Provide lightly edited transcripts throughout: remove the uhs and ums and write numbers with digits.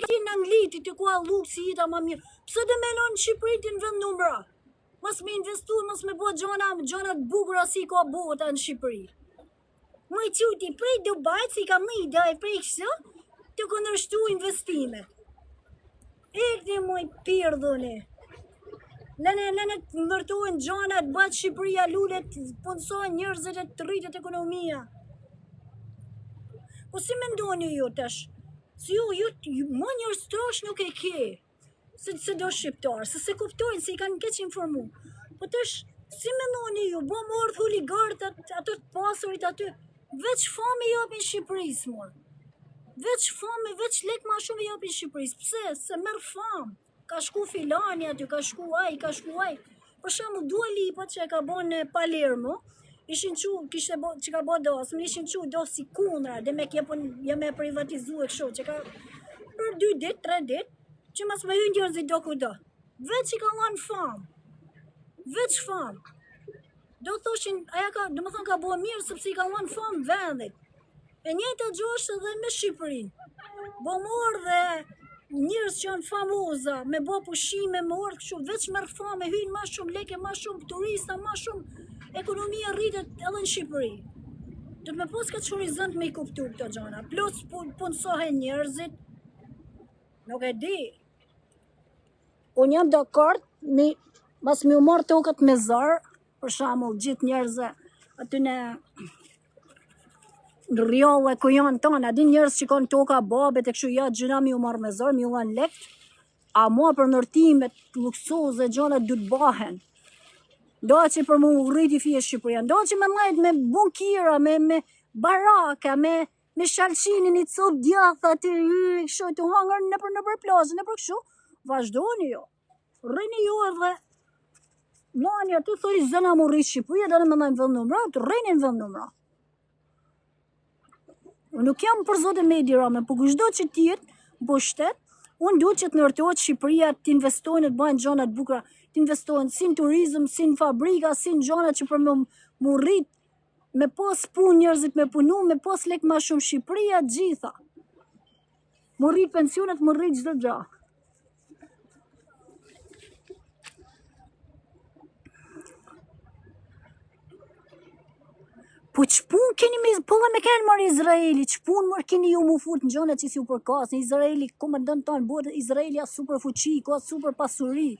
ti në Angliti të kua luksi jeta ma mirë. Pse dhe melon në Shqipëri ti në vend numra? Mos me investu, mos me bo gjona të bukura si ka bota në Shqipëri. Më i quti prej Dubajt, si ka më i daj prej kështë, të kundërshtu investime. Ekti më i pirdhuni. Lene të ndërtojnë gjona të batë Shqipëria lullet, punësojnë njërzit e të rritet ekonomia. Po si me ndoni ju tash? Si ju më njërës trosh nuk e ke. Se do shqiptarë, se kuptojnë, se i kanë keq informu. Po tash, si me ndoni ju? Bo më ardhë huligarët, ato të pasurit aty. Veç fami japin Shqipëris, mor. Veç fami, veç lek ma shumë japin Shqipëris. Pse? Se merë famë. Ka shku filani aty, ka shku aj. Për shamu, Dua Lipa që e ka bo në Palermo, ishin qu, kishte bo, që ka bo dosë, më ishin qu do si kundra, dhe me me privatizu e kësho, që ka për 2 dit, 3 dit, që mas me hynë njërëzit do ku do. Veç i ka lanë famë. Veç famë. Do thoshin, aja ka, dhe më thonë ka bo mirë, sëpse i ka lanë famë vendit. E njëjta gjoshtë edhe me Shqipërin. Bo morë dhe njërës që janë famoza, me bo pushime, me orë këshu, veç mërë famë, hynë ma shumë leke, ma shumë turista, ma shumë ekonomia rritet edhe në Shqipëri. Do të me pos ka që horizont me i kuptu këto gjana. Plus punësohen njerëzit, nuk e di. Unë jam dakord, mas mi u marrë tokët me zarë, për shamull gjithë njerëzë aty në rjolle ku janë tonë, a di njerëz që kanë toka babet e kështu ja gjëna mi u marrë me zarë, mi u lanë lekt, a mua për nërtimet luksoze gjana du të bahen. Do që për mu rriti fje Shqipëria, do që me majt me bunkira, me baraka, me shalqinin i cop djatha të kështu të hangër në për plazë, në për kështu, vazhdojnë jo. Rrini jo edhe, mani aty thori zëna mu rritë Shqipëria, dhe në me najnë vënd numra, të rrinin vënd numra. Nuk jam për zote me i dirame, po kushdo që tjetë, po shtet, unë du që të nërtojt Shqipëria të investojnë, të bajnë gjonat bukra, të investojnë si në turizm, si në fabrika, si në gjonat që për më rrit, me pos pun njerëzit me punu, me pos lek ma shumë Shqipëria gjitha. Më rrit pensionet, më rrit gjithë gja. Po qëpun keni po dhe me kenë marë Izraeli, qëpun mërë keni ju mu fut në gjonat që si u përkas, në Izraeli, komandant tonë, bërë Izraeli a super fuqi, ka super pasuri,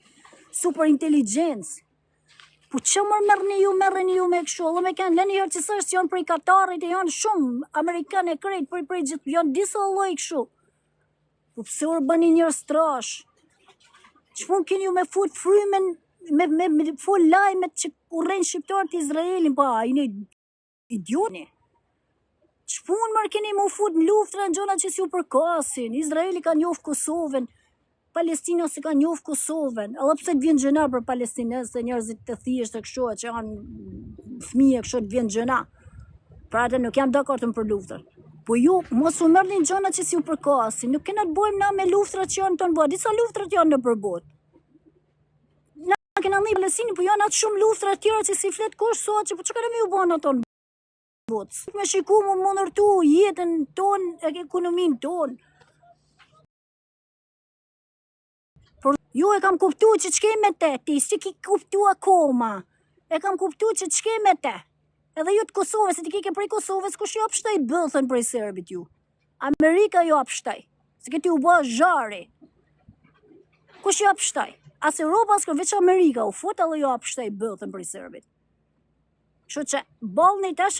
super inteligencë. Po që mërë merë një ju me këshu, dhe me kenë, leni herë që sështë janë prej Katarit, e janë shumë, Amerikanë e krejt, prej gjithë, janë disa loj këshu. Po pëse orë bëni njërë strash, qëpun keni ju me fut frymen, me fut lajmet që urejnë shqiptarët Izraelin, pa, idiotni. Qëpun mërë keni mu fut në luftra në gjona që si u përkasin, Izraeli ka njofë Kosovën, Palestina se ka njofë Kosovën, edhe pse të vjen gjëna për Palestinës, se njerëzit të thjesht e kështu, që janë fëmije kështu të vjen gjëna. Pra atë nuk jam dakartën për luftrat. Po ju, mos u mërë një gjona që si u përkasin, nuk kena të bojmë na me luftrat që janë të në botë, disa luftrat janë në përbot. Na kena një Palestinë, po janë atë shumë luftrat tjera që si fletë kosh sot, që po që kërë mi u banë ato në botë. Me shiku më nërtu jetën tonë, e ekonomin tonë. Ju e kam kuptu që qke me te, ti si ki kuptu akoma. E kam kuptu që qke me te. Edhe ju të Kosovës, se ti ki ke prej Kosovës, kush ju apshtaj bëthën prej Serbit ju. Amerika ju apshtaj, se këti u bë zhari. Kush ju apshtaj? As Europa, as veç Amerika u fut, edhe ju apshtaj bëthën prej Serbit. Kështu që, balni tash